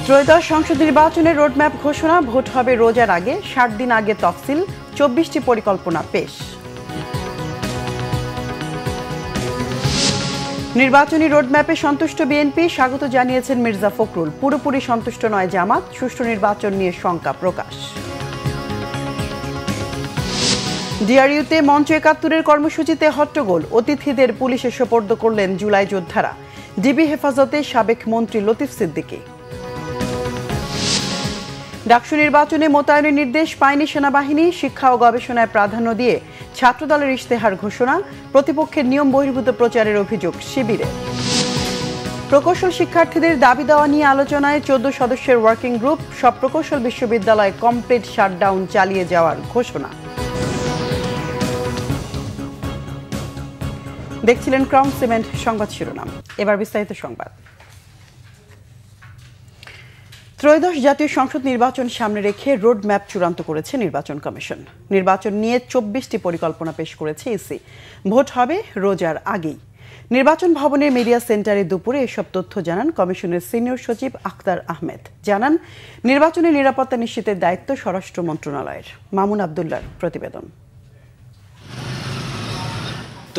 ত্রয়োদশ সংসদ নির্বাচনের রোডম্যাপ ঘোষণা, ভোট হবে রোজার আগে, 60 দিন আগে তফসিল, 24টি পরিকল্পনা পেশ। নির্বাচনী রোডম্যাপে সন্তুষ্ট বিএনপি, স্বাগত জানিয়েছেন মির্জা ফখরুল। পুরোপুরি সন্তুষ্ট নয় জামাত, সুষ্ঠু নির্বাচন নিয়ে শঙ্কা প্রকাশ। ডিআরইউতে মঞ্চ ৭১-এর কর্মসূচিতে হট্টগোল, অতিথিদের পুলিশে সোপর্দ করলেন জুলাই যোদ্ধারা। ডিবি হেফাজতে সাবেক মন্ত্রী লতিফ সিদ্দিকী। ডাকসু নির্বাচনে মোতায়েনের নির্দেশ পায়নি সেনাবাহিনী, শিক্ষা ও গবেষণায় প্রাধান্য দিয়ে ছাত্রদলের ইশতেহার ঘোষণা, প্রতিপক্ষের নিয়ম বহির্ভূত প্রচারের অভিযোগ শিবিরে। প্রকৌশল শিক্ষার্থীদের দাবি দেওয়া নিয়ে আলোচনায় 14 সদস্যের ওয়ার্কিং গ্রুপ, সব প্রকৌশল বিশ্ববিদ্যালয়ে কমপ্লিট শাটডাউন চালিয়ে যাওয়ার ঘোষণা। দেখছিলেন ক্রাউন সিমেন্ট সংবাদ শিরোনাম, এবার বিস্তারিত সংবাদ। ত্রয়োদশ জাতীয় সংসদ নির্বাচন সামনে রেখে রোড ম্যাপ চূড়ান্ত করেছে নির্বাচন কমিশন। নির্বাচন নিয়ে 24টি পরিকল্পনা পেশ করেছে ইসি। ভোট হবে রোজার আগেই। নির্বাচন ভবনের মিডিয়া সেন্টারে দুপুরে এসব তথ্য জানান কমিশনের সিনিয়র সচিব আখতার আহমেদ। জানান, নির্বাচনের নিরাপত্তা নিশ্চিতের দায়িত্ব স্বরাষ্ট্র মন্ত্রণালয়ের। মামুন আবদুল্লার প্রতিবেদন।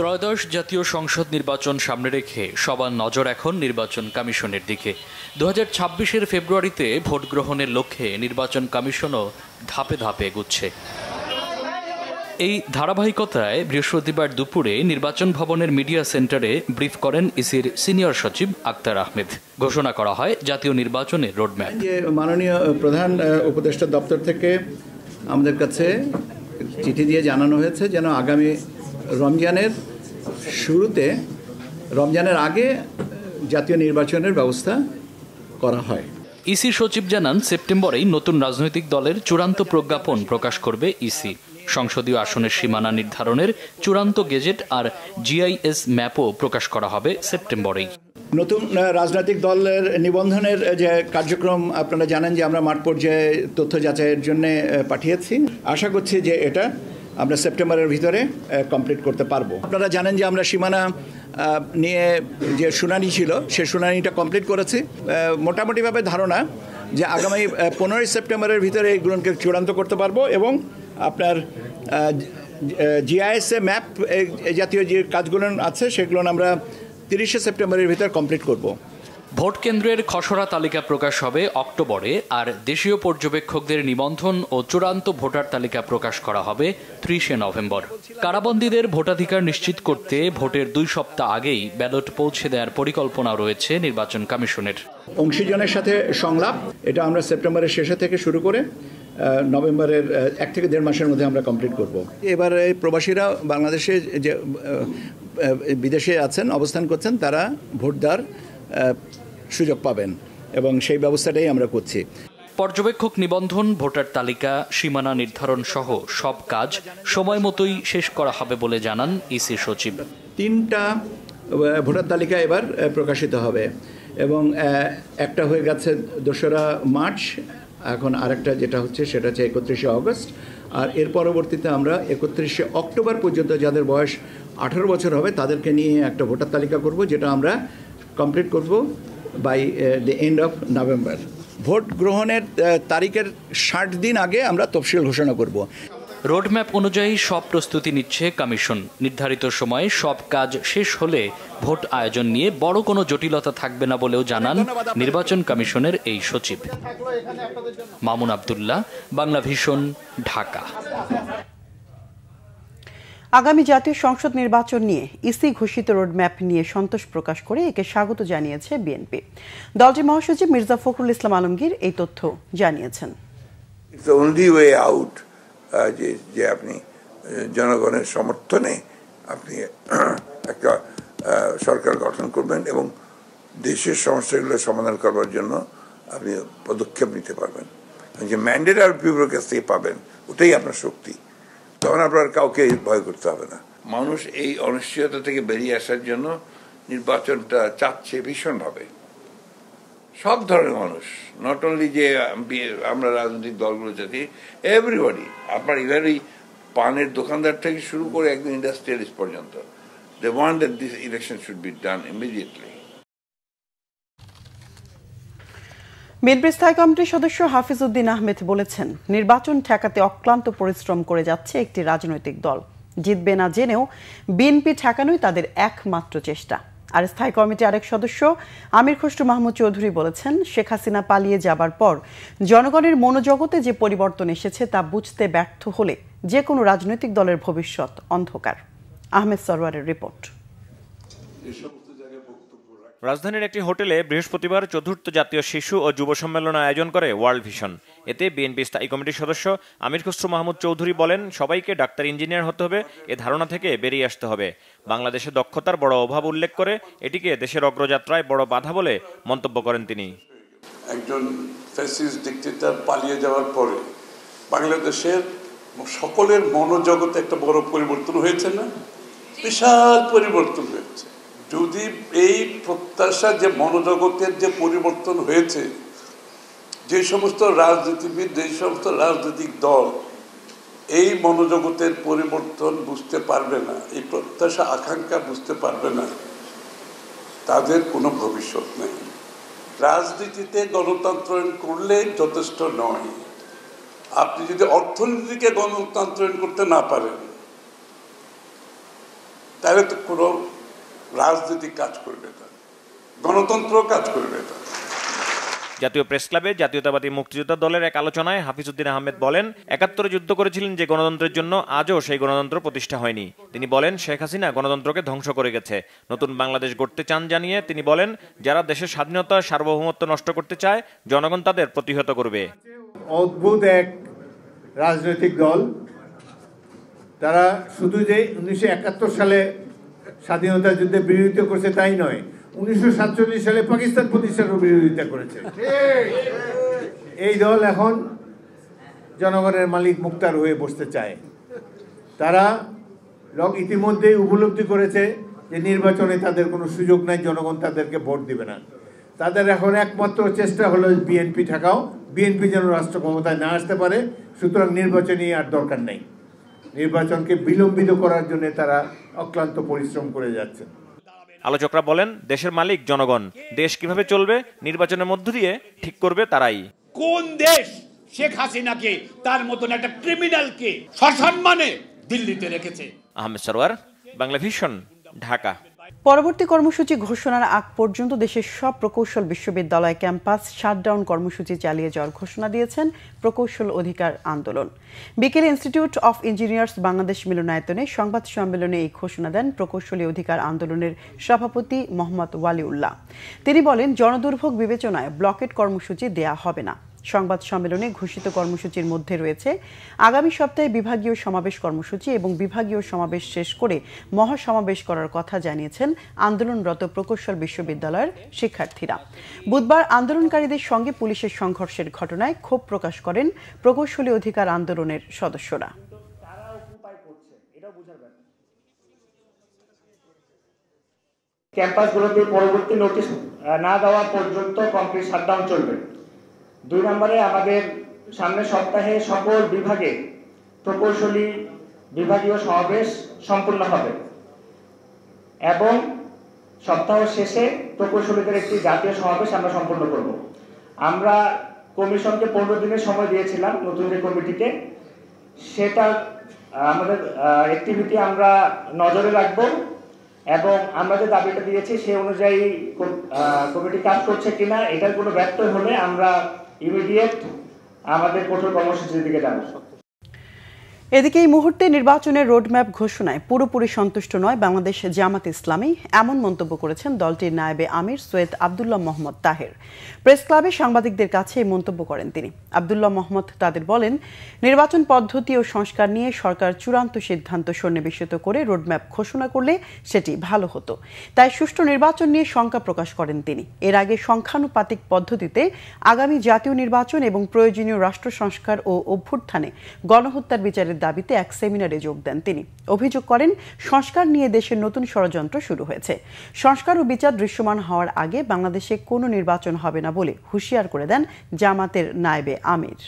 ত্রয়োদশ জাতীয় সংসদ নির্বাচন সামনে রেখে সবার নজর এখন নির্বাচন কমিশনের দিকে। 2026-এর ফেব্রুয়ারিতে ভোট গ্রহণের লক্ষ্যে নির্বাচন কমিশনও ধাপে ধাপে এগুচ্ছে। এই ধারাবাহিকতায় বৃহস্পতিবার দুপুরে নির্বাচন ভবনের মিডিয়া সেন্টারে ব্রিফ করেন ইসির সিনিয়র সচিব আখতার আহমেদ। ঘোষণা করা হয় জাতীয় নির্বাচনের রোডম্যাপ। মাননীয় প্রধান উপদেষ্টা দপ্তর থেকে আমাদের কাছে চিঠি দিয়ে জানানো হয়েছে যেন আগামী রমজানের শুরুতে, রমজানের আগে জাতীয় নির্বাচনের ব্যবস্থা করা হয়। ইসি সচিব জানান, সেপ্টেম্বরেই নতুন রাজনৈতিক দলের চূড়ান্ত প্রজ্ঞাপন প্রকাশ করবে ইসি। সংসদীয় আসনের সীমানা নির্ধারণের চূড়ান্ত গেজেট আর জিআইএস ম্যাপও প্রকাশ করা হবে সেপ্টেম্বরেই। নতুন রাজনৈতিক দলের নিবন্ধনের যে কার্যক্রম আপনারা জানেন যে আমরা মাঠ পর্যায়ে তথ্য যাচাইয়ের জন্য পাঠিয়েছি। আশা করছি যে এটা আমরা সেপ্টেম্বরের ভিতরে কমপ্লিট করতে পারবো। আপনারা জানেন যে আমরা সীমানা নিয়ে যে শুনানি ছিল সে শুনানিটা কমপ্লিট করেছি। মোটামুটিভাবে ধারণা যে আগামী 15 সেপ্টেম্বরের ভিতরে এইগুলোকে চূড়ান্ত করতে পারবো এবং আপনার জিআইএসএ ম্যাপ এই জাতীয় যে কাজগুলো আছে সেগুলো আমরা 30 সেপ্টেম্বরের ভিতরে কমপ্লিট করব। ভোট কেন্দ্রের খসড়া তালিকা প্রকাশ হবে অক্টোবরে, আর দেশীয় পর্যবেক্ষকদের নিবন্ধন ও চূড়ান্ত ভোটার তালিকা প্রকাশ করা হবে 30 নভেম্বর। কারাবন্দীদের ভোটাধিকার নিশ্চিত করতে ভোটের 2 সপ্তাহ আগেই ব্যালট পৌঁছে দেওয়ার পরিকল্পনা রয়েছে নির্বাচন কমিশনের। অংশীজনের সাথে সংলাপ এটা আমরা সেপ্টেম্বরের শেষে থেকে শুরু করে নভেম্বরের 1 থেকে 1.5 মাসের মধ্যে আমরা কমপ্লিট করব। এবার এই প্রবাসীরা বাংলাদেশে যে বিদেশে আছেন, অবস্থান করছেন, তারা ভোট দেওয়ার সুযোগ পাবেন এবং সেই ব্যবস্থাটাই আমরা করছি। পর্যবেক্ষক নিবন্ধন, ভোটার তালিকা, সীমানা নির্ধারণ সহ সব কাজ সময় মতোই শেষ করা হবে বলে জানান ইসি সচিব। 3টা ভোটার তালিকা এবার প্রকাশিত হবে এবং একটা হয়ে গেছে 2রা মার্চ, এখন আরেকটা যেটা হচ্ছে সেটা হচ্ছে 31শে অগস্ট, আর এর পরবর্তীতে আমরা 31শে অক্টোবর পর্যন্ত যাদের বয়স 18 বছর হবে তাদেরকে নিয়ে একটা ভোটার তালিকা করব, যেটা আমরা কমপ্লিট করব by the end of November. ভোট গ্রহণের তারিখের 60 দিন আগে আমরা তফসিল ঘোষণা করব। রোডম্যাপ অনুযায়ী সব প্রস্তুতি নিচ্ছে কমিশন। নির্ধারিত সময়ে সব কাজ শেষ হলে ভোট আয়োজন নিয়ে বড় কোনো জটিলতা থাকবে না বলেও জানান নির্বাচন কমিশনের এই সচিব। মামুন আবদুল্লাহ, বাংলা ভিশন, ঢাকা। আগামী জাতীয় সংসদ নির্বাচন নিয়ে ইসি ঘোষিত রোডম্যাপ নিয়ে সন্তোষ প্রকাশ করে একে স্বাগত জানিয়েছে বিএনপি। দলটির মহাসচিব মির্জা ফখরুল ইসলাম আলমগীর এই তথ্য জানিয়েছেন। যে আপনি জনগণের সমর্থনে আপনি একটা সরকার গঠন করবেন এবং দেশের সমস্যাগুলো সমাধান করবার জন্য আপনি পদক্ষেপ নিতে পারবেন। যে ম্যান্ডেট আর পিপুলের কাছ থেকে পাবেন, ওটাই আপনার শক্তি। তখন আপনার কাউকে ভয় করতে হবে না। মানুষ এই অনিশ্চয়তা থেকে বেরিয়ে আসার জন্য নির্বাচনটা চাচ্ছে ভীষণভাবে। সব ধরনের মানুষ, নট অনলি যে আমরা রাজনৈতিক দলগুলো চাচ্ছি, এভরিবডি। আপনার ইভেন ওই পানের দোকানদার থেকে শুরু করে একদম ইন্ডাস্ট্রিয়ালিস্ট পর্যন্ত, they want that this election should be done immediately. বিএনপির স্থায়ী কমিটির সদস্য হাফিজ উদ্দিন আহমেদ বলেছেন, নির্বাচন ঠেকাতে অক্লান্ত পরিশ্রম করে যাচ্ছে একটি রাজনৈতিক দল। জিতবে না জেনেও বিএনপি ঠেকানোই তাদের একমাত্র চেষ্টা। আর স্থায়ী কমিটির আরেক সদস্য আমির খসরু মাহমুদ চৌধুরী বলেছেন, শেখ হাসিনা পালিয়ে যাবার পর জনগণের মনোজগতে যে পরিবর্তন এসেছে তা বুঝতে ব্যর্থ হলে যে কোনো রাজনৈতিক দলের ভবিষ্যৎ অন্ধকার। আহমেদ সরওয়ারের রিপোর্ট। রাজধানীর একটি হোটেলে বৃহস্পতিবার ৪র্থ জাতীয় শিশু ও যুব সম্মেলন আয়োজন করে ওয়ার্ল্ড ভিশন। এতে বিএনপি স্থায়ী কমিটির সদস্য আমির খসরু মাহমুদ চৌধুরী বলেন, সবাইকে ডাক্তার ইঞ্জিনিয়ার হতে হবে, এ ধারণা থেকে বেরিয়ে আসতে হবে। বাংলাদেশে দক্ষতার বড় অভাব উল্লেখ করে এটিকে দেশের অগ্রযাত্রায় বড় বাধা বলে মন্তব্য করেন তিনি। একজন ফ্যাসিস্ট ডিক্টেটর পালিয়ে যাওয়ার পরে বাংলাদেশের সকলের মনোজগতে একটা বড় পরিবর্তন হয়েছে না? বিশাল পরিবর্তন হয়েছে। যদি এই প্রত্যাশা যে মনোজগতের যে পরিবর্তন হয়েছে, যে সমস্ত রাজনীতিবিদ, যে সমস্ত রাজনৈতিক দল এই মনোজগতের পরিবর্তন বুঝতে পারবে না, এই প্রত্যাশা আকাঙ্ক্ষা বুঝতে পারবে না, তাদের কোনো ভবিষ্যৎ নেই। রাজনীতিতে গণতন্ত্রায়ন করলে যথেষ্ট নয়। আপনি যদি অর্থনীতিকে গণতন্ত্রায়ন করতে না পারেন, তাহলে তো কোনো রাজনীতি কাজ করবে না, গণতন্ত্র কাজ করবে না। জাতীয় প্রেস ক্লাবে জাতীয়তাবাদী মুক্তিযোদ্ধা দলের এক আলোচনায় হাফিজ উদ্দিন আহমেদ বলেন, ৭১ যুদ্ধ করেছিলেন যে গণতন্ত্রের জন্য, আজও সেই গণতন্ত্র প্রতিষ্ঠা হয়নি। তিনি বলেন, শেখ হাসিনা গণতন্ত্রকে ধ্বংস করে গেছে। নতুন বাংলাদেশ গড়তে চান জানিয়ে তিনি বলেন, যারা দেশের স্বাধীনতা সার্বভৌমত্ব নষ্ট করতে চায়, জনগণ তাদের প্রতিহত করবে। অদ্ভুত এক রাজনৈতিক দল, তারা শুধু যে ১৯৭১ সালে স্বাধীনতা যুদ্ধে বিরোধিতা করছে তাই নয়, ১৯৪৭ সালে পাকিস্তান প্রতিষ্ঠারও বিরোধিতা করেছে। এই দল এখন জনগণের মালিক মুক্তার হয়ে বসতে চায়। তারা ইতিমধ্যেই উপলব্ধি করেছে যে নির্বাচনে তাদের কোনো সুযোগ নাই, জনগণ তাদেরকে ভোট দিবে না। তাদের এখন একমাত্র চেষ্টা হলো বিএনপি ঠেকাও, বিএনপি যেন রাষ্ট্র ক্ষমতায় না আসতে পারে। সুতরাং নির্বাচনী আর দরকার নেই, নির্বাচনকে বিলম্বিত করার জন্য তারা অক্লান্ত পরিশ্রম করে যাচ্ছে। আলোচকরা বলেন, দেশের মালিক জনগণ, দেশ কিভাবে চলবে নির্বাচনের মধ্য দিয়ে ঠিক করবে তারাই। কোন দেশ শেখ হাসিনাকে, তার মতন একটা ক্রিমিনালকে সসম্মানে দিল্লিতে রেখেছে? আহমেদ সরওয়ার, বাংলা ভিশন, ঢাকা। পরবর্তী কর্মসূচি ঘোষণার আগ পর্যন্ত দেশের সব প্রকৌশল বিশ্ববিদ্যালয় ক্যাম্পাস শাটডাউন কর্মসূচি চালিয়ে যাওয়ার ঘোষণা দিয়েছেন প্রকৌশল অধিকার আন্দোলন। বিকেলে ইনস্টিটিউট অফ ইঞ্জিনিয়ার্স বাংলাদেশ মিলনায়তনে সংবাদ সম্মেলনে এই ঘোষণা দেন প্রকৌশলী অধিকার আন্দোলনের সভাপতি মোহাম্মদ ওয়ালিউল্লাহ। তিনি বলেন, জনদুর্ভোগ বিবেচনায় ব্লকেট কর্মসূচি দেয়া হবে না। সংবাদ সম্মেলনে ঘোষিত কর্মসূচির মধ্যে রয়েছে আগামী সপ্তাহে বিভাগীয় সমাবেশ কর্মসূচি এবং বিভাগীয় সমাবেশ শেষ করে মহাসমাবেশ করার কথা জানিয়েছেন আন্দোলনরত প্রকৌশল বিশ্ববিদ্যালয়ের শিক্ষার্থীরা। বুধবার আন্দোলনকারীদের সঙ্গে পুলিশের সংঘর্ষের ঘটনায় ক্ষোভ প্রকাশ করেন প্রকৌশলী অধিকার আন্দোলনের সদস্যরা। ক্যাম্পাসগুলোতে পরবর্তী নোটিশ না দেওয়া পর্যন্ত কমপ্লিট শাটডাউন চলবে। ২ নম্বরে, আমাদের সামনের সপ্তাহে সকল বিভাগে প্রকৌশলী বিভাগীয় সমাবেশ সম্পূর্ণ হবে এবং সপ্তাহ শেষে প্রকৌশলীদের একটি জাতীয় সমাবেশ আমরা সম্পন্ন করব। আমরা কমিশনকে ১৫ দিনের সময় দিয়েছিলাম, নতুন যে কমিটিকে, সেটা আমাদের অ্যাক্টিভিটি আমরা নজরে রাখব এবং আমরা যে দাবিটা দিয়েছি সেই অনুযায়ী কমিটি কাজ করছে কিনা, এটার কোনো ব্যর্থ হলে আমরা ইমিডিয়েট আমাদের কঠোর কর্মসূচির দিকে যাব। এদিকে এই মুহূর্তে নির্বাচনের রোডম্যাপ ঘোষণায় পুরোপুরি সন্তুষ্ট নয় বাংলাদেশ জামাত ইসলামী, এমন মন্তব্য করেছেন দলটির নায়েবে আমির সৈয়দ আব্দুল্লাহ মোহাম্মদ তাহের। প্রেস ক্লাবে সাংবাদিকদের কাছে এই মন্তব্য করেন তিনি। আব্দুল্লাহ মোহাম্মদ তাদের বলেন, নির্বাচন পদ্ধতি ও সংস্কার নিয়ে সরকার চূড়ান্ত সিদ্ধান্ত সন্নিবেশিত করে রোডম্যাপ ঘোষণা করলে সেটি ভালো হতো। তাই সুষ্ঠু নির্বাচন নিয়ে শঙ্কা প্রকাশ করেন তিনি। এর আগে সংখ্যানুপাতিক পদ্ধতিতে আগামী জাতীয় নির্বাচন এবং প্রয়োজনীয় রাষ্ট্র সংস্কার ও অভ্যুত্থানে গণহত্যার বিচারের দাবিতে এক সেমিনারে যোগ দেন তিনি। অভিযোগ করেন, সংস্কার নিয়ে দেশের নতুন ষড়যন্ত্র শুরু হয়েছে। সংস্কার ও বিচার দৃশ্যমান হওয়ার আগে বাংলাদেশে কোনো নির্বাচন হবে না বলে হুঁশিয়ার করে দেন জামাতের নায়েবে আমির।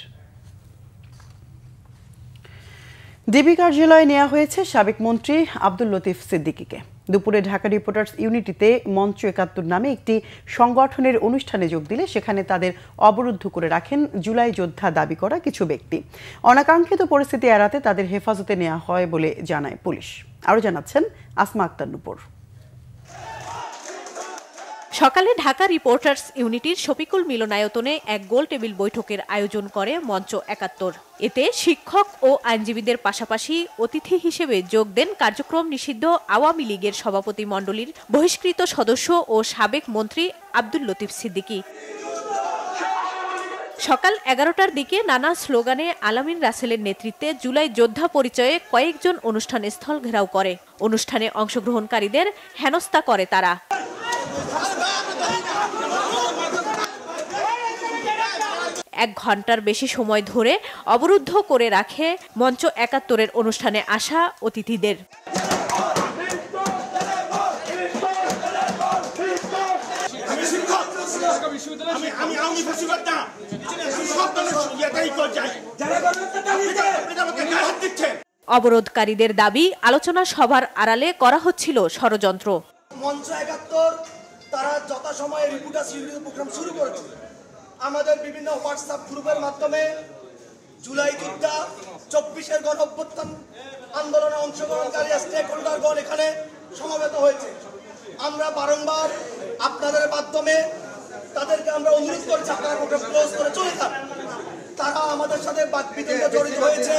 ডিবি কার্যালয়ে নেওয়া হয়েছে সাবেক মন্ত্রী আব্দুল লতিফ সিদ্দিকীকে। দুপুরে ঢাকা রিপোর্টার্স ইউনিটিতে মঞ্চ ৭১ নামে একটি সংগঠনের অনুষ্ঠানে যোগ দিলে সেখানে তাদের অবরুদ্ধ করে রাখেন জুলাই যোদ্ধা দাবি করা কিছু ব্যক্তি। অনাকাঙ্ক্ষিত পরিস্থিতি এড়াতে তাদের হেফাজতে নেওয়া হয় বলে জানায় পুলিশ। আরও জানাচ্ছেন আসমা আক্তার নূপুর। সকালে ঢাকা রিপোর্টার্স ইউনিটির শফিকুল মিলনায়তনে এক গোল টেবিল বৈঠকের আয়োজন করে মঞ্চ ৭১। এতে শিক্ষক ও আইনজীবীদের পাশাপাশি অতিথি হিসেবে যোগ দেন কার্যক্রম নিষিদ্ধ আওয়ামী লীগের সভাপতি মণ্ডলীর বহিষ্কৃত সদস্য ও সাবেক মন্ত্রী আব্দুল লতিফ সিদ্দিকী। সকাল ১১টার দিকে নানা স্লোগানে আলামিন রাসেলের নেতৃত্বে জুলাই যোদ্ধা পরিচয়ে কয়েকজন অনুষ্ঠান স্থল ঘেরাও করে। অনুষ্ঠানে অংশগ্রহণকারীদের হেনস্থা করে তারা। ১ ঘন্টার বেশি সময় ধরে অবরুদ্ধ করে রাখে মঞ্চ ৭১-এর অনুষ্ঠানে আসা অতিথিদের। অবরোধকারীদের দাবি, আলোচনা সভার আড়ালে করা হচ্ছিল ষড়যন্ত্র। মঞ্চ ৭১ তারা যথাসময়ে রিপোর্টার্স ইউনিটি প্রোগ্রাম শুরু করেছে। আমাদের বিভিন্ন হোয়াটসঅ্যাপ গ্রুপের মাধ্যমে জুলাই যোদ্ধা ২৪-এর গণ অভ্যুত্থান আন্দোলনে অংশগ্রহণকারী স্টেক হোল্ডারগণ এখানে সমবেত হয়েছে। আমরা বারংবার আপনাদের মাধ্যমে তাদেরকে আমরা অনুরোধ করছি আপনারা প্রোগ্রাম ক্লোজ করে চলে যান। তারা আমাদের সাথে বাকবিতণ্ডা জড়িত হয়েছে।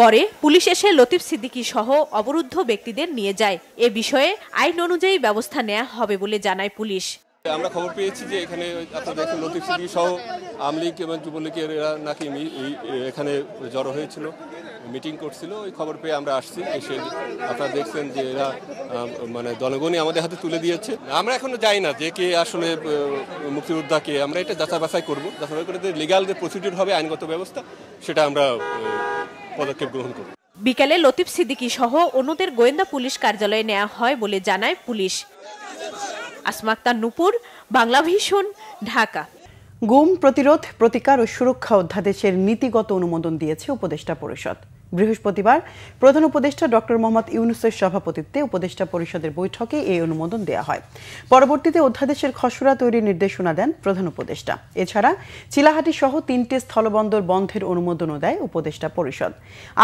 পরে পুলিশ এসে লতিফ সিদ্দিকী সহ অবরুদ্ধ ব্যক্তিদের নিয়ে যায়। এ বিষয়ে আইন অনুযায়ী ব্যবস্থা নেওয়া হবে বলে জানায় পুলিশ। আমরা খবর পেয়েছি যে এখানে আপনারা দেখেন লতিফ সিদ্দিকী সহ আওয়ামী লীগ এবং যুবলীগের এরা নাকি এখানে জড়ো হয়েছিল, মিটিং করছিল। ওই খবর পেয়ে আমরা আসছি, এসে আপনারা দেখছেন যে এরা মানে জনগণই আমাদের হাতে তুলে দিয়েছে। আমরা এখনো যাই না যে কে আসলে মুক্তিযোদ্ধাকে, আমরা এটা যাচাই বাছাই করবো। যাচাই করে লিগাল যে প্রসিডিউর হবে, আইনগত ব্যবস্থা, সেটা আমরা পদক্ষেপ গ্রহণ করব। বিকেলে লতিফ সিদ্দিকী সহ অন্যদের গোয়েন্দা পুলিশ কার্যালয়ে নেওয়া হয় বলে জানায় পুলিশ। আসমা আক্তার নূপুর, বাংলাভিশন, ঢাকা। গুম প্রতিরোধ, প্রতিকার ও সুরক্ষা অধ্যাদেশের নীতিগত অনুমোদন দিয়েছে উপদেষ্টা পরিষদ। বৃহস্পতিবার প্রধান উপদেষ্টা ডক্টর মোহাম্মদ ইউনূসের সভাপতিত্বে উপদেষ্টা পরিষদের বৈঠকে এই অনুমোদন দেওয়া হয়। পরবর্তীতে অধ্যাদেশের খসড়া তৈরির নির্দেশনা দেন প্রধান উপদেষ্টা। এছাড়া চিলাহাটি সহ ৩টি স্থলবন্দর বন্ধের অনুমোদনও দেয় উপদেষ্টা পরিষদ।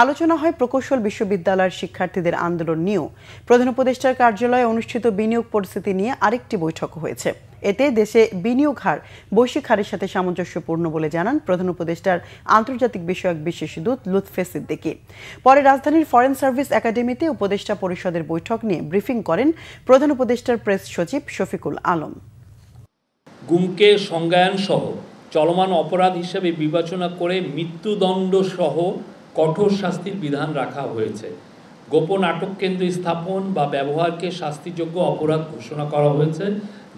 আলোচনা হয় প্রকৌশল বিশ্ববিদ্যালয়ের শিক্ষার্থীদের আন্দোলন নিয়েও। প্রধান উপদেষ্টার কার্যালয়ে অনুষ্ঠিত বিনিয়োগ পরিস্থিতি নিয়ে আরেকটি বৈঠক হয়েছে। এতে দেশে বিনিয়োগ হার বৈশ্বিক হারের সাথে সামঞ্জস্যপূর্ণ বলে জানান প্রধান উপদেষ্টার আন্তর্জাতিক বিষয়ক বিশেষ দূত লুৎফে সিদ্দিকী। পরে রাজধানীর ফরেন সার্ভিস একাডেমিতে উপদেষ্টা পরিষদের বৈঠক নিয়ে ব্রিফিং করেন প্রধান উপদেষ্টার প্রেস সচিব শফিকুল আলম। গুমকে সংজ্ঞায়ন সহ চলমান অপরাধ হিসেবে বিবেচনা করে মৃত্যুদণ্ড সহ কঠোর শাস্তির বিধান রাখা হয়েছে। গোপন আটক কেন্দ্র স্থাপন বা ব্যবহারকে শাস্তিযোগ্য অপরাধ ঘোষণা করা হয়েছে।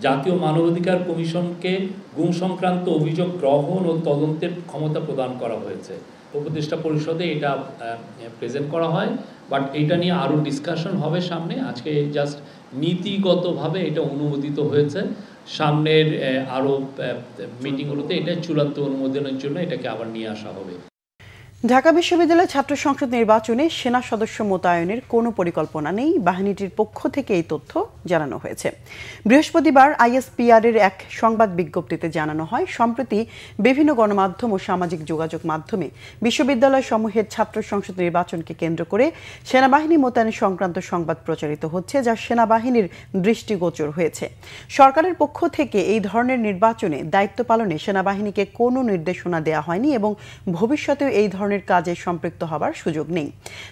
জাতীয় মানবাধিকার কমিশনকে গুম সংক্রান্ত অভিযোগ গ্রহণ ও তদন্তের ক্ষমতা প্রদান করা হয়েছে। উপদেষ্টা পরিষদে এটা প্রেজেন্ট করা হয়, বাট এটা নিয়ে আরও ডিসকাশন হবে সামনে। আজকে জাস্ট নীতিগতভাবে এটা অনুমোদিত হয়েছে। সামনের আরও মিটিংগুলোতে এটা চূড়ান্ত অনুমোদনের জন্য এটাকে আবার নিয়ে আসা হবে। ঢাকা বিশ্ববিদ্যালয় ছাত্র সংসদ নির্বাচনে সেনা সদস্য মোতায়েনের কোনো পরিকল্পনা নেই, বাহিনীটির পক্ষ থেকে এই তথ্য জানানো হয়েছে। বৃহস্পতিবার আইএসপিআর এর এক সংবাদ বিজ্ঞপ্তিতে জানানো হয়, সম্প্রতি বিভিন্ন গণমাধ্যম ও সামাজিক যোগাযোগ মাধ্যমে বিশ্ববিদ্যালয় সমূহের ছাত্র সংসদ নির্বাচনকে কেন্দ্র করে সেনাবাহিনী মোতায়েন সংক্রান্ত সংবাদ প্রচারিত হচ্ছে, যা সেনাবাহিনীর দৃষ্টিগোচর হয়েছে। সরকারের পক্ষ থেকে এই ধরনের নির্বাচনে দায়িত্ব পালনে সেনাবাহিনীকে কোনো নির্দেশনা দেওয়া হয়নি এবং ভবিষ্যতেও এই ধরনের কাজে সম্পৃক্ত হবার সুযোগ নেই।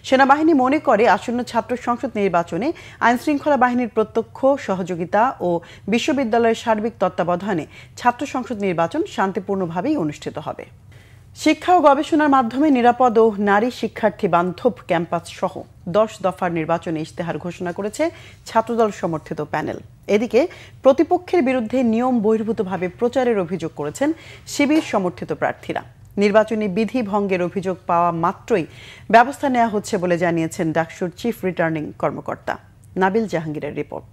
সেনাবাহিনী মনে করে আসন্ন ছাত্র সংসদ নির্বাচনে আইনশৃঙ্খলা বাহিনীর প্রত্যক্ষ সহযোগিতা ও বিশ্ববিদ্যালয়ের সার্বিক তত্ত্বাবধানে ছাত্র সংসদ নির্বাচন শান্তিপূর্ণভাবেই অনুষ্ঠিত হবে। শিক্ষা ও গবেষণার মাধ্যমে নিরাপদ ও নারী শিক্ষার্থী বান্ধব ক্যাম্পাস সহ 10 দফার নির্বাচনে ইশতেহার ঘোষণা করেছে ছাত্রদল সমর্থিত প্যানেল। এদিকে প্রতিপক্ষের বিরুদ্ধে নিয়ম বহির্ভূতভাবে প্রচারের অভিযোগ করেছেন শিবির সমর্থিত প্রার্থীরা। নির্বাচনী বিধি ভঙ্গের অভিযোগ পাওয়া মাত্রই ব্যবস্থা নেওয়া হচ্ছে বলে জানিয়েছেন ডাকসুর চিফ রিটার্নিং কর্মকর্তা। নাবিল জাহাঙ্গীরের রিপোর্ট।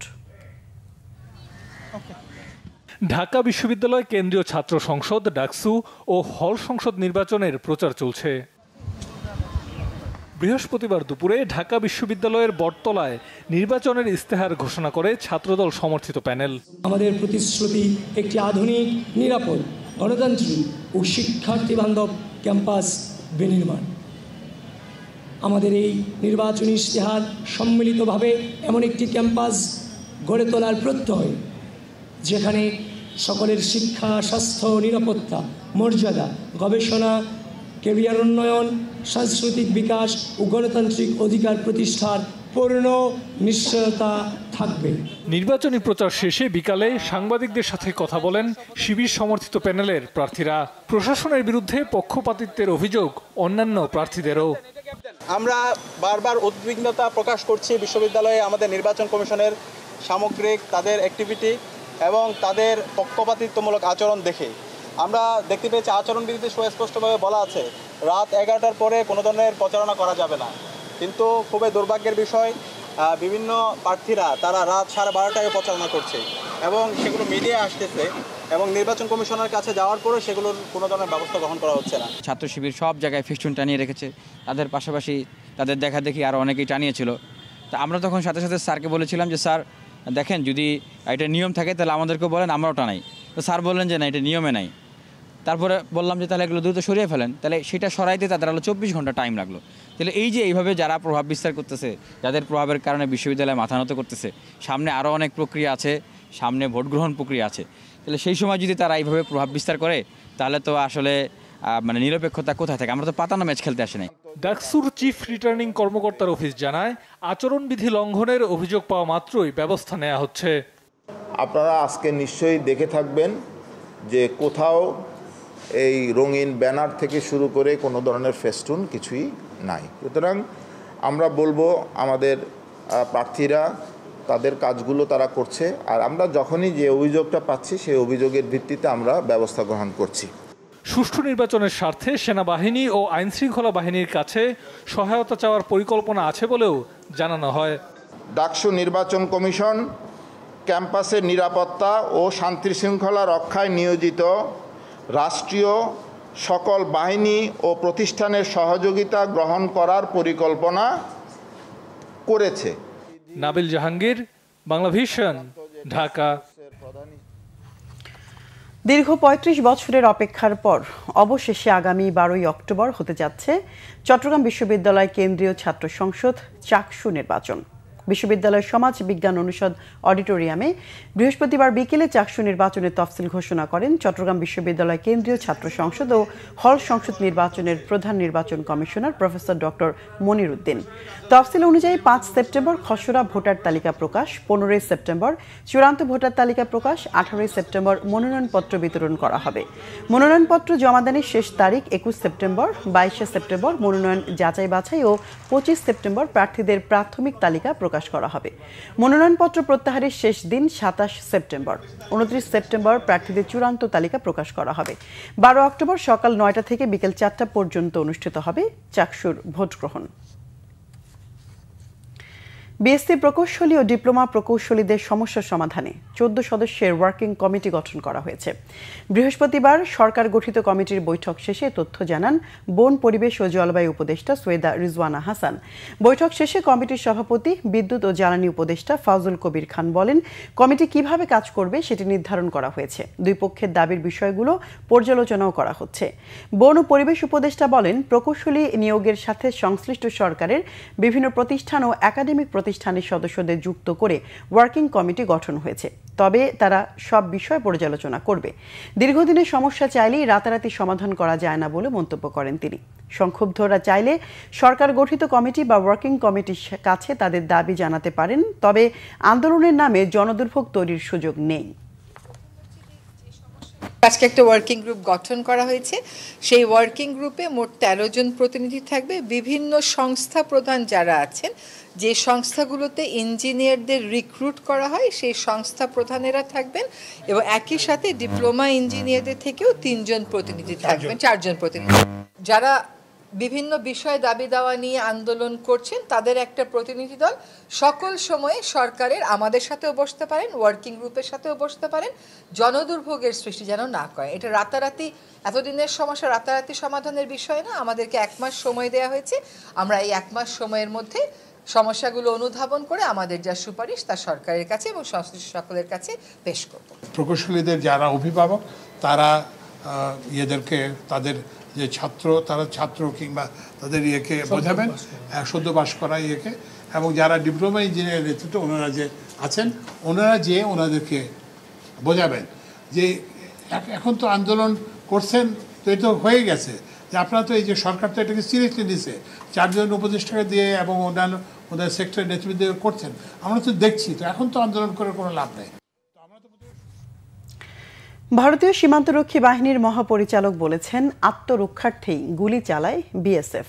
ঢাকা বিশ্ববিদ্যালয় কেন্দ্রীয় ছাত্র সংসদ ডাকসু ও হল সংসদ নির্বাচনের প্রচার চলছে। বৃহস্পতিবার দুপুরে ঢাকা বিশ্ববিদ্যালয়ের বটতলায় নির্বাচনের ইস্তেহার ঘোষণা করে ছাত্রদল সমর্থিত প্যানেল। আমাদের প্রতিশ্রুতি একটি আধুনিক, নিরাপদ, গণতান্ত্রিক ও শিক্ষার্থী বান্ধব ক্যাম্পাস বিনির্মাণ। আমাদের এই নির্বাচনী ইশতেহার সম্মিলিতভাবে এমন একটি ক্যাম্পাস গড়ে তোলার প্রত্যয়, যেখানে সকলের শিক্ষা, স্বাস্থ্য, নিরাপত্তা, মর্যাদা, গবেষণা, ক্যারিয়ার উন্নয়ন, সাংস্কৃতিক বিকাশ ও গণতান্ত্রিক অধিকার প্রতিষ্ঠার পূর্ণ নিশ্চয়তা থাকবে। নির্বাচনী প্রচার শেষে বিকালে সাংবাদিকদের সাথে কথা বলেন শিবির সমর্থিত প্যানেলের প্রার্থীরা। প্রশাসনের বিরুদ্ধে পক্ষপাতিত্বের অভিযোগ অন্যান্য প্রার্থীদেরও। আমরা বারবার উদ্বিগ্নতা প্রকাশ করছি বিশ্ববিদ্যালয়ে আমাদের নির্বাচন কমিশনের সামগ্রিক তাদের অ্যাক্টিভিটি এবং তাদের পক্ষপাতিত্বমূলক আচরণ দেখে। আমরা দেখতে পেয়েছি আচরণবিধিতে সুস্পষ্টভাবে বলা আছে রাত 11টার পরে কোনো ধরনের প্রচারণা করা যাবে না, কিন্তু খুবই দুর্ভাগ্যের বিষয় বিভিন্ন প্রার্থীরা তারা রাত 12:30টায় প্রচারণা করছে এবং সেগুলো মিডিয়ায় আসতেছে এবং নির্বাচন কমিশনের কাছে যাওয়ার পরে সেগুলোর কোনো ধরনের ব্যবস্থা গ্রহণ করা হচ্ছে না। ছাত্র শিবির সব জায়গায় ফেস্টুন টানিয়ে রেখেছে, তাদের পাশাপাশি তাদের দেখাদেখি আরও অনেকেই টানিয়েছিল। তো আমরা তখন সাথে সাথে স্যারকে বলেছিলাম যে স্যার দেখেন, যদি এটা নিয়ম থাকে তাহলে আমাদেরকেও বলেন, আমরাও টানাই। তো স্যার বললেন যে না, এটা নিয়মে নাই। তারপরে বললাম যে তাহলে এগুলো দ্রুত সরিয়ে ফেলেন, তাহলে সেটা সরাইতে তাদের আলো 24 ঘন্টা টাইম লাগলো। তাহলে এই যে এইভাবে যারা প্রভাব বিস্তার করতেছে, যাদের প্রভাবের কারণে বিশ্ববিদ্যালয়ে মাথা নত করতেছে, সামনে আরও অনেক প্রক্রিয়া আছে, সামনে ভোট গ্রহণ প্রক্রিয়া আছে, তাহলে সেই সময় যদি তারা এইভাবে প্রভাব বিস্তার করে তাহলে তো আসলে মানে নিরপেক্ষতা কোথায় থাকে? আমরা তো পাতানো ম্যাচ খেলতে আসি নাই। ডাকসুর চিফ রিটার্নিং কর্মকর্তার অফিস জানায়, আচরণবিধি লঙ্ঘনের অভিযোগ পাওয়া মাত্রই ব্যবস্থা নেওয়া হচ্ছে। আপনারা আজকে নিশ্চয়ই দেখে থাকবেন যে কোথাও এই রঙিন ব্যানার থেকে শুরু করে কোনো ধরনের ফেস্টুন কিছুই নাই। সুতরাং আমরা বলবো আমাদের প্রার্থীরা তাদের কাজগুলো তারা করছে, আর আমরা যখনই যে অভিযোগটা পাচ্ছি সেই অভিযোগের ভিত্তিতে আমরা ব্যবস্থা গ্রহণ করছি। সুষ্ঠু নির্বাচনের স্বার্থে সেনাবাহিনী ও আইনশৃঙ্খলা বাহিনীর কাছে সহায়তা চাওয়ার পরিকল্পনা আছে বলেও জানানো হয়। ডাকসু নির্বাচন কমিশন ক্যাম্পাসের নিরাপত্তা ও শান্তি শৃঙ্খলা রক্ষায় নিয়োজিত রাষ্ট্রীয় সকল বাহিনী ও প্রতিষ্ঠানের সহযোগিতা গ্রহণ করার পরিকল্পনা করেছে। নাবিল জাহাঙ্গীর, বাংলা ভিশন, ঢাকা। দীর্ঘ ৩৫ বছরের অপেক্ষার পর অবশেষে আগামী 12ই অক্টোবর হতে যাচ্ছে চট্টগ্রাম বিশ্ববিদ্যালয় কেন্দ্রীয় ছাত্র সংসদ চাকসু নির্বাচন। বিশ্ববিদ্যালয়ের সমাজ বিজ্ঞান অনুষদ অডিটোরিয়ামে বৃহস্পতিবার বিকেলে চাকসু নির্বাচনের তফসিল ঘোষণা করেন চট্টগ্রাম বিশ্ববিদ্যালয় কেন্দ্রীয় ছাত্র সংসদ ও হল সংসদ নির্বাচনের প্রধান নির্বাচন কমিশনার প্রফেসর ডক্টর মনির উদ্দিন। তফসিল অনুযায়ী 5 সেপ্টেম্বর খসড়া ভোটার তালিকা প্রকাশ, 15 সেপ্টেম্বর চূড়ান্ত ভোটার তালিকা প্রকাশ, 18 সেপ্টেম্বর মনোনয়নপত্র বিতরণ করা হবে। মনোনয়নপত্র জমাদানের শেষ তারিখ 21 সেপ্টেম্বর, 22 সেপ্টেম্বর মনোনয়ন যাচাই বাছাই ও 25 সেপ্টেম্বর প্রার্থীদের প্রাথমিক তালিকা প্রকাশ করা হবে। মনোনয়নপত্র প্রত্যাহারের শেষ দিন 27 সেপ্টেম্বর। 29 সেপ্টেম্বর প্রার্থীদের চূড়ান্ত তালিকা প্রকাশ করা হবে। 12 অক্টোবর সকাল 9টা থেকে বিকেল 4টা পর্যন্ত অনুষ্ঠিত হবে চাকসুর ভোট গ্রহণ। বিএসসি প্রকৌশলী ও ডিপ্লোমা প্রকৌশলীদের সমস্যা সমাধানে 14 সদস্যের ওয়ার্কিং কমিটি গঠন করা হয়েছে। বৃহস্পতিবার সরকার গঠিত কমিটির বৈঠক শেষে তথ্য জানান বন, পরিবেশ ও জলবায়ু উপদেষ্টা সৈয়দা রিজওয়ানা হাসান। বৈঠক শেষে কমিটির সভাপতি বিদ্যুৎ ও জ্বালানি উপদেষ্টা ফাউজুল কবির খান বলেন, কমিটি কিভাবে কাজ করবে সেটি নির্ধারণ করা হয়েছে। দুই পক্ষের দাবির বিষয়গুলো পর্যালোচনাও করা হচ্ছে। বন ও পরিবেশ উপদেষ্টা বলেন, প্রকৌশলী নিয়োগের সাথে সংশ্লিষ্ট সরকারের বিভিন্ন প্রতিষ্ঠান ও একাডেমিক প্রতিষ্ঠানের সদস্যদের যুক্ত করে ওয়ার্কিং কমিটি গঠন হয়েছে, তবে তারা সব বিষয় পর্যালোচনা করবে। দীর্ঘদিনের সমস্যা চাইলেই রাতারাতি সমাধান করা যায় না বলে মন্তব্য করেন তিনি। সংক্ষুব্ধরা চাইলে সরকার গঠিত কমিটি বা ওয়ার্কিং কমিটির কাছে তাদের দাবি জানাতে পারেন, তবে আন্দোলনের নামে জনদুর্ভোগ তৈরির সুযোগ নেই। আজকে একটা ওয়ার্কিং গ্রুপ গঠন করা হয়েছে। সেই ওয়ার্কিং গ্রুপে মোট 13 জন প্রতিনিধি থাকবে। বিভিন্ন সংস্থা প্রধান যারা আছেন, যে সংস্থাগুলোতে ইঞ্জিনিয়ারদের রিক্রুট করা হয়, সেই সংস্থা প্রধানেরা থাকবেন এবং একই সাথে ডিপ্লোমা ইঞ্জিনিয়ারদের থেকেও 3 জন প্রতিনিধি থাকবেন, 4 জন প্রতিনিধি। যারা বিভিন্ন বিষয় দাবি দাওয়া নিয়ে আন্দোলন করছেন তাদের একটা প্রতিনিধি দল সকল সময়ে সরকারের আমাদের সাথেও বসতে পারেন, ওয়ার্কিং গ্রুপের সাথেও বসতে পারেন, জনদুর্ভোগের সৃষ্টি যেন না করে। এটা রাতারাতি এতদিনের সমস্যা রাতারাতি সমাধানের বিষয় না। আমাদেরকে 1 মাস সময় দেওয়া হয়েছে। আমরা এই 1 মাস সময়ের মধ্যে সমস্যাগুলো অনুধাবন করে আমাদের যা সুপারিশ তা সরকারের কাছে এবং সংশ্লিষ্ট সকলের কাছে পেশ করব। প্রকৌশলীদের যারা অভিভাবক তারা এদেরকে তাদের যে তারা ছাত্র কিংবা তাদের ইয়েকে বোঝাবেন, সদ্য পাস করা ইয়েকে, এবং যারা ডিপ্লোমা ইঞ্জিনিয়ার নেতৃত্ব ওনারা যে আছেন ওনারা যে ওনাদেরকে বোঝাবেন যে এখন তো আন্দোলন করছেন, তো এই তো হয়ে গেছে যে আপনারা তো এই যে সরকার তো এটাকে সিরিয়াসলি নিছে, 4 জন উপদেষ্টাকে দিয়ে এবং অন্যান্য ওদের সেক্টরের নেতৃত্ব করছেন, আমরা তো দেখছি, তো এখন তো আন্দোলন করে কোনো লাভ নেই। ভারতীয় সীমান্তরক্ষী বাহিনীর মহাপরিচালক বলেছেন, আত্মরক্ষার্থেই গুলি চালায় বিএসএফ।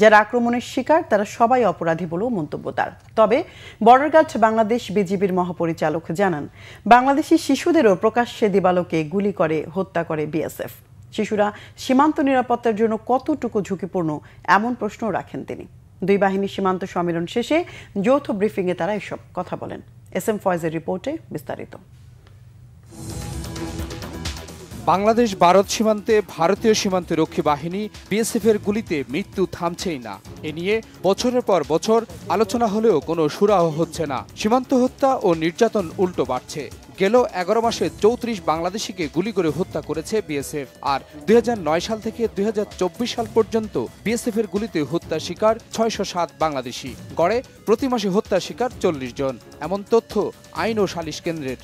যারা আক্রমণের শিকার তারা সবাই অপরাধী বলেও মন্তব্য তার। তবে বর্ডার গার্ড বাংলাদেশ বিজিবির মহাপরিচালক জানান, বাংলাদেশি শিশুদেরও প্রকাশ্যে দিবালোকে গুলি করে হত্যা করে বিএসএফ। শিশুরা সীমান্ত নিরাপত্তার জন্য কতটুকু ঝুঁকিপূর্ণ এমন প্রশ্নও রাখেন তিনি। দুই বাহিনীর সীমান্ত সম্মেলন শেষে যৌথ ব্রিফিংয়ে তারা এসব কথা বলেন। এসএম ফয়েজের রিপোর্টে বিস্তারিত। বাংলাদেশ ভারত সীমান্তে ভারতীয় সীমান্তরক্ষী বাহিনী বিএসএফের গুলিতে মৃত্যু থামছেই না। এ নিয়ে বছরের পর বছর আলোচনা হলেও কোনো সুরাহ হচ্ছে না। সীমান্ত হত্যা ও নির্যাতন উল্টো বাড়ছে। গেল 11 মাসে 34 বাংলাদেশিকে গুলি করে হত্যা করেছে বিএসএফ। আর 2009 সাল থেকে 2024 সাল পর্যন্ত বিএসএফ এর গুলিতে হত্যা শিকার 607 বাংলাদেশি। গড়ে প্রতি মাসে হত্যা শিকার 40 জন, এমন তথ্য আইন ও সালিশ কেন্দ্রের।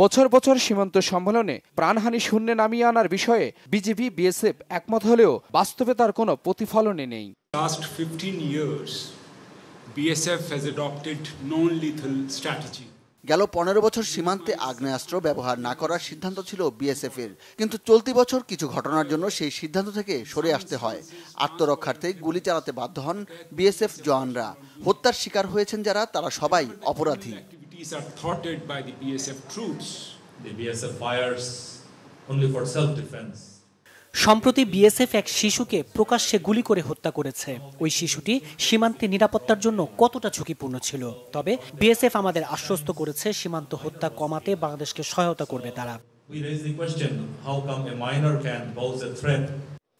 বছর বছর সীমান্ত সম্মেলনে প্রাণহানি শূন্যে নামিয়ে আনার বিষয়ে বিজিবি বিএসএফ একমত হলেও বাস্তবে তার কোনো প্রতিফলনই নেই। Last 15 years, BSF has adopted non-lethal strategy. গেল 15 বছর সীমান্তে আগ্নেয়াস্ত্র ব্যবহার না করার সিদ্ধান্ত ছিল বিএসএফ এর, কিন্তু চলতি বছর কিছু ঘটনার জন্য সেই সিদ্ধান্ত থেকে সরে আসতে হয়। আত্মরক্ষার্থে গুলি চালাতে বাধ্য হন বিএসএফ জওয়ানরা। হত্যার শিকার হয়েছেন যারা, তারা সবাই অপরাধী। Are thwarted by the BSF troops. The BSF fires only for self-defense. সম্প্রতি বিএসএফ এক শিশুকে প্রকাশ্যে গুলি করে হত্যা করেছে। ওই শিশুটি সীমান্তে নিরাপত্তার জন্য কতটা ঝুঁকিপূর্ণ ছিল। তবে বিএসএফ আমাদের আশ্বস্ত করেছে সীমান্ত হত্যা কমাতে বাংলাদেশকে সহায়তা করবে তারা। We raise the question, how come a minor can pose a threat?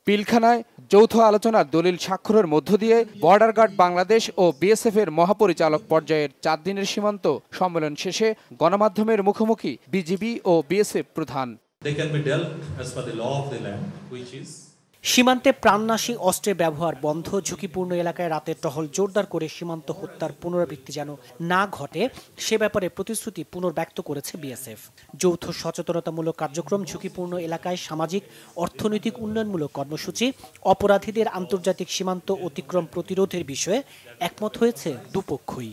পিলখানায় যৌথ আলোচনার দলিল স্বাক্ষরের মধ্য দিয়ে বর্ডার গার্ড বাংলাদেশ ও বিএসএফ এর মহাপরিচালক পর্যায়ের 4 দিনের সীমান্ত সম্মেলন শেষে গণমাধ্যমের মুখোমুখি বিজিবি ও বিএসএফ প্রধান। They can be dealt as per the law of the land, which is সীমান্তে প্রাণনাশী অস্ত্রের ব্যবহার বন্ধ, ঝুঁকিপূর্ণ এলাকায় রাতের টহল জোরদার করে সীমান্ত হত্যার পুনরাবৃত্তি যেন না ঘটে সে ব্যাপারে প্রতিশ্রুতি পুনর্ব্যক্ত করেছে বিএসএফ। যৌথ সচেতনতামূলক কার্যক্রম, ঝুঁকিপূর্ণ এলাকায় সামাজিক অর্থনৈতিক উন্নয়নমূলক কর্মসূচি, অপরাধীদের আন্তর্জাতিক সীমান্ত অতিক্রম প্রতিরোধের বিষয়ে একমত হয়েছে দুপক্ষই।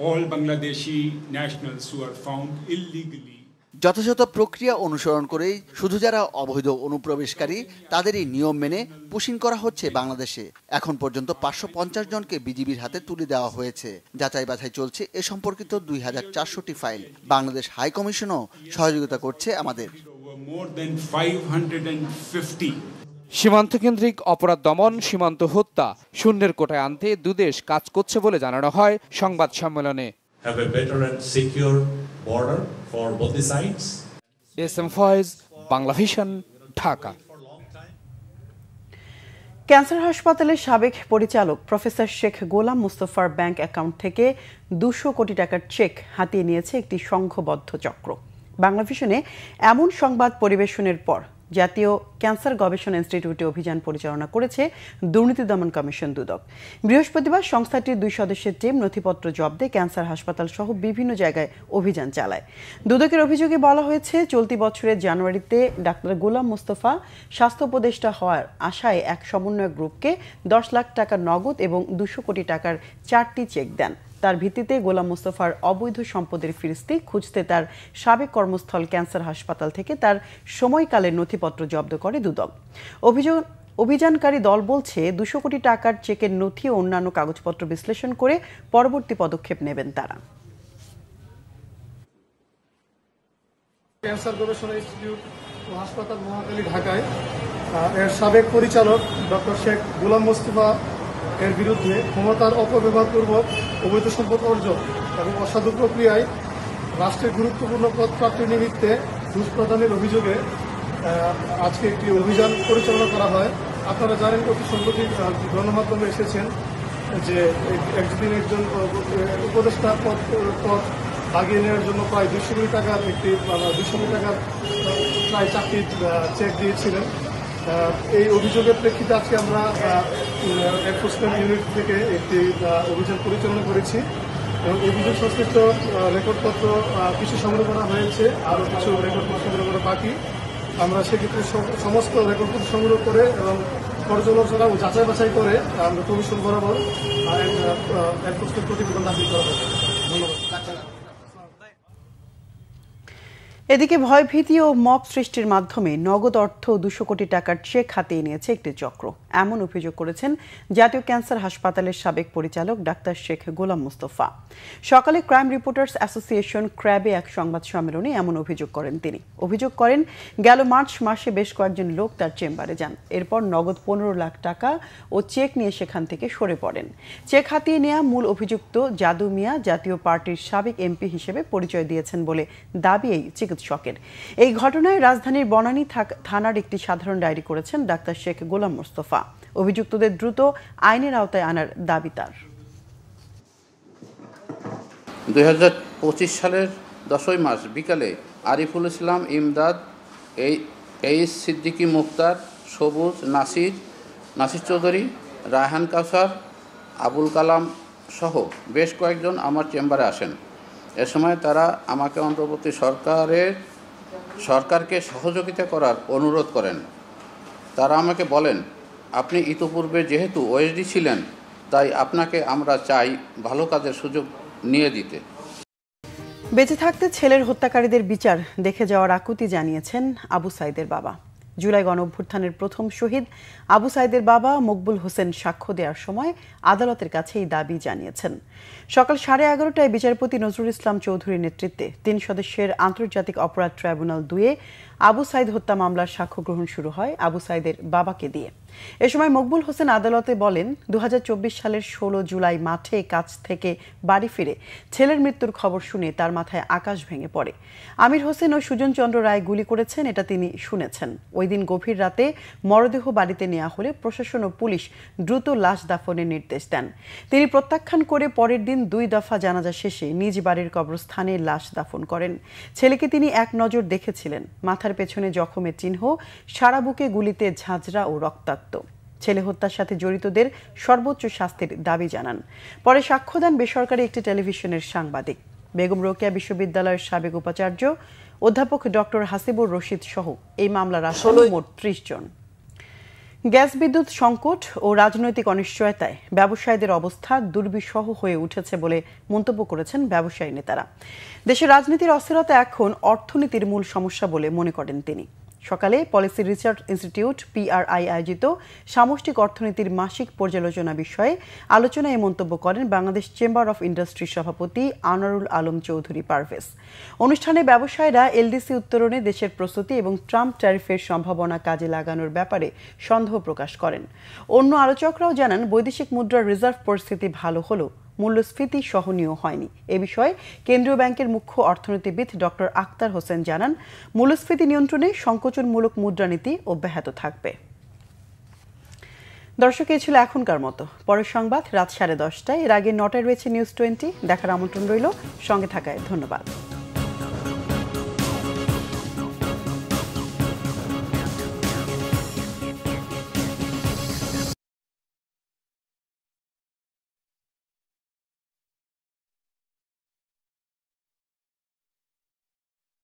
All Bangladeshi nationals who are found illegally যথাযথ প্রক্রিয়া অনুসরণ করেই শুধু যারা অবৈধ অনুপ্রবেশকারী তাদেরই নিয়ম মেনে পুশিং করা হচ্ছে বাংলাদেশে। এখন পর্যন্ত 550 জনকে বিজিবির হাতে তুলে দেওয়া হয়েছে। যাচাই বাছাই চলছে এ সম্পর্কিত 2400টি ফাইল। বাংলাদেশ হাই কমিশনও সহযোগিতা করছে আমাদের। সীমান্ত কেন্দ্রিক অপরাধ দমন, সীমান্ত হত্যা শূন্যের কোটায় আনতে দুদেশ কাজ করছে বলে জানানো হয় সংবাদ সম্মেলনে। have a better and secure border for both the sides. S M Foyez, Bangla Vision, Dhaka. Cancer হাসপাতালের সাবেক পরিচালক প্রফেসর শেখ গোলাম মুস্তফার ব্যাংক অ্যাকাউন্ট থেকে 200 কোটি টাকার চেক হাতিয়ে নিয়েছে একটি সংঘবদ্ধ চক্র। বাংলা ভিশনে এমন সংবাদ পরিবেশনের পর জাতীয় ক্যান্সার গবেষণা ইনস্টিটিউটে অভিযান পরিচালনা করেছে দুর্নীতি দমন কমিশন দুদক। বৃহস্পতিবার সংস্থাটির 2 সদস্যের টিম নথিপত্র জব্দে ক্যান্সার হাসপাতাল সহ বিভিন্ন জায়গায় অভিযান চালায়। দুদকের অভিযোগে বলা হয়েছে, চলতি বছরের জানুয়ারিতে ডাক্তার গোলাম মুস্তফা স্বাস্থ্য উপদেষ্টা হওয়ার আশায় এক সমন্বয় গ্রুপকে 10 লাখ টাকা নগদ এবং 200 কোটি টাকার 4টি চেক দেন। তার ভিত্তিতে গোলাম মুস্তফার অবৈধ সম্পদের ফিরিস্তি খুঁজতে তার সাবেক কর্মস্থল ক্যান্সার হাসপাতাল থেকে তার সময়কালের নথিপত্র জব্দ করে দুদক। অভিযানকারী দল বলছে, 200 কোটি টাকার চেকের নথি ও অন্যান্য কাগজপত্র বিশ্লেষণ করে পরবর্তী পদক্ষেপ নেবেন তারা। ক্যান্সার গবেষণা ইনস্টিটিউট ও হাসপাতাল মহাখালী ঢাকায় এর সাবেক পরিচালক ডক্টর শেখ গোলাম মোস্তফা এর বিরুদ্ধে ক্ষমতার অপব্যবহারপূর্বক অবৈধ সম্পদ অর্জন এবং অসাধু প্রক্রিয়ায় রাষ্ট্রের গুরুত্বপূর্ণ পদ প্রাপ্তির নিমিত্তে ঘুষ প্রদানের অভিযোগে আজকে একটি অভিযান পরিচালনা করা হয়। আপনারা জানেন অতি সম্প্রতি গণমাধ্যমে এসেছেন যে একজন উপদেষ্টা পদ বাগিয়ে নেওয়ার জন্য প্রায় 200 কোটি টাকার একটি 200 কোটি টাকার প্রায় চাকরির চেক দিয়েছিলেন। এই অভিযোগের প্রেক্ষিতে আজকে আমরা এনফোর্সমেন্ট ইউনিট থেকে একটি অভিযান পরিচালনা করেছি এবং অভিযোগ সংশ্লিষ্ট রেকর্ডপত্র কিছু সংগ্রহ করা হয়েছে, আরও কিছু রেকর্ডপত্র সংগ্রহ করা বাকি। আমরা সেক্ষেত্রে সমস্ত রেকর্ডপত্র সংগ্রহ করে এবং পর্যালোচনা ও যাচাই বাছাই করে আমরা কমিশন বরাবর এনফোর্সমেন্ট প্রতিবেদন দাখিল করা হবে। ধন্যবাদ। এদিকে ভয়ভীতি ও মব সৃষ্টির মাধ্যমে নগদ অর্থ 200 কোটি টাকার চেক হাতিয়ে নিয়েছে একটি চক্র, এমন অভিযোগ করেছেন জাতীয় ক্যান্সার হাসপাতালের সাবেক পরিচালক ডাক্তার শেখ গোলাম মোস্তফা। সকালে ক্রাইম রিপোর্টার্স অ্যাসোসিয়েশন ক্র্যাবে এক সংবাদ সম্মেলনে এমন অভিযোগ করেন তিনি। অভিযোগ করেন গেল মার্চ মাসে বেশ কয়েকজন লোক তার চেম্বারে যান, এরপর নগদ 15 লাখ টাকা ও চেক নিয়ে সেখান থেকে সরে পড়েন। চেক হাতিয়ে নেওয়া মূল অভিযুক্ত জাদু মিয়া জাতীয় পার্টির সাবেক এমপি হিসেবে পরিচয় দিয়েছেন বলে দাবি এই চিকিৎসকের। এই ঘটনায় রাজধানীর বনানী থানার একটি সাধারণ ডায়েরি করেছেন ডাক্তার শেখ গোলাম মোস্তফা। অভিযুক্তদের দ্রুত আইনের আওতায় আনার দাবি তার। 2025 সালের 10 মার্চ বিকালে আরিফুল ইসলাম, ইমদাদ, এইচ সিদ্দিকী, মুক্তার, সবুজ, নাসির চৌধুরী, রায়হান কাউসার, আবুল কালাম সহ বেশ কয়েকজন আমার চেম্বারে আসেন। এ সময় তারা আমাকে অন্তর্বর্তী সরকারকে সহযোগিতা করার অনুরোধ করেন। তারা আমাকে বলেন, আপনি ইতিপূর্বে যেহেতু ওএসডি ছিলেন, তাই আপনাকে আমরা চাই ভালো কাজের সুযোগ নিয়ে দিতে। বেঁচে থাকতে ছেলের হত্যাকারীদের বিচার দেখে যাওয়ার আকুতি জানিয়েছেন আবু সাইদের বাবা। জুলাই গণঅভ্যুত্থানের প্রথম শহীদ আবু সাইদের বাবা মকবুল হোসেন সাক্ষ্য দেওয়ার সময় আদালতের কাছে এই দাবি জানিয়েছেন। সকাল 11:30টায় বিচারপতি নজরুল ইসলাম চৌধুরীর নেতৃত্বে 3 সদস্যের আন্তর্জাতিক অপরাধ ট্রাইব্যুনাল 2-এ আবু সাইদ হত্যা মামলার সাক্ষ্য গ্রহণ শুরু হয় আবু সাইদের বাবাকে দিয়ে। এ সময় মকবুল হোসেন আদালতে বলেন, 2024 সালের 16 জুলাই মাঠে কাজ থেকে বাড়ি ফিরে ছেলের মৃত্যুর খবর শুনে তার মাথায় আকাশ ভেঙে পড়ে। আমির হোসেন ও সুজন চন্দ্র রায় গুলি করেছেন, এটা তিনি শুনেছেন। ওই দিন গভীর রাতে মরদেহ বাড়িতে নেওয়া হলে প্রশাসন ও পুলিশ দ্রুত লাশ দাফনের নির্দেশ দেন। তিনি প্রত্যাখ্যান করে পরের দিন 2 দফা জানাজা শেষে নিজ বাড়ির কবরস্থানে লাশ দাফন করেন। ছেলেকে তিনি এক নজর দেখেছিলেন, মাথার পেছনে জখমের চিহ্ন, সারা বুকে গুলিতে ঝাঁঝরা ও রক্তাক্ত। ছেলে হত্যার সাথে জড়িতদের সর্বোচ্চ শাস্তির দাবি জানান। পরে সাক্ষ্য দেন বেসরকারি একটি টেলিভিশনের সাংবাদিক। বেগম রোকেয়া বিশ্ববিদ্যালয়ের সাবেক উপাচার্য অধ্যাপক ডক্টর হাসিবুর রশিদ সহ এই মামলার আসামি মোট 30 জন। গ্যাস বিদ্যুৎ সংকট ও রাজনৈতিক অনিশ্চয়তায় ব্যবসায়ীদের অবস্থা দুর্বিষহ হয়ে উঠেছে বলে মন্তব্য করেছেন ব্যবসায়ী নেতারা। দেশের রাজনীতির অস্থিরতা এখন অর্থনীতির মূল সমস্যা বলে মনে করেন তিনি। সকালে পলিসি রিসার্চ ইনস্টিটিউট PRI আয়োজিত সামষ্টিক অর্থনীতির মাসিক পর্যালোচনা বিষয়ে আলোচনায় এই মন্তব্য করেন বাংলাদেশ চেম্বার অফ ইন্ডাস্ট্রির সভাপতি আনোয়ারুল আলম চৌধুরী পারভেজ। অনুষ্ঠানে ব্যবসায়ীরা এলডিসি উত্তরণে দেশের প্রস্তুতি এবং ট্রাম্প ট্যারিফের সম্ভাবনা কাজে লাগানোর ব্যাপারে সন্দেহ প্রকাশ করেন। অন্য আলোচকরাও জানান, বৈদেশিক মুদ্রার রিজার্ভ পরিস্থিতি ভালো হলেও মূল্যস্ফীতি সহনীয় হয়নি। এ বিষয়ে কেন্দ্রীয় ব্যাংকের মুখ্য অর্থনীতিবিদ ডক্টর আক্তার হোসেন জানান, মূল্যস্ফীতি নিয়ন্ত্রণে সংকোচনমূলক মুদ্রানীতি অব্যাহত থাকবে। দর্শক, এই ছিল এখনকার মতো। পরের সংবাদ রাত 10:30টায়। এর আগে 9টায় রয়েছে নিউজ 20। দেখার আমন্ত্রণ রইল। সঙ্গে থাকায় ধন্যবাদ।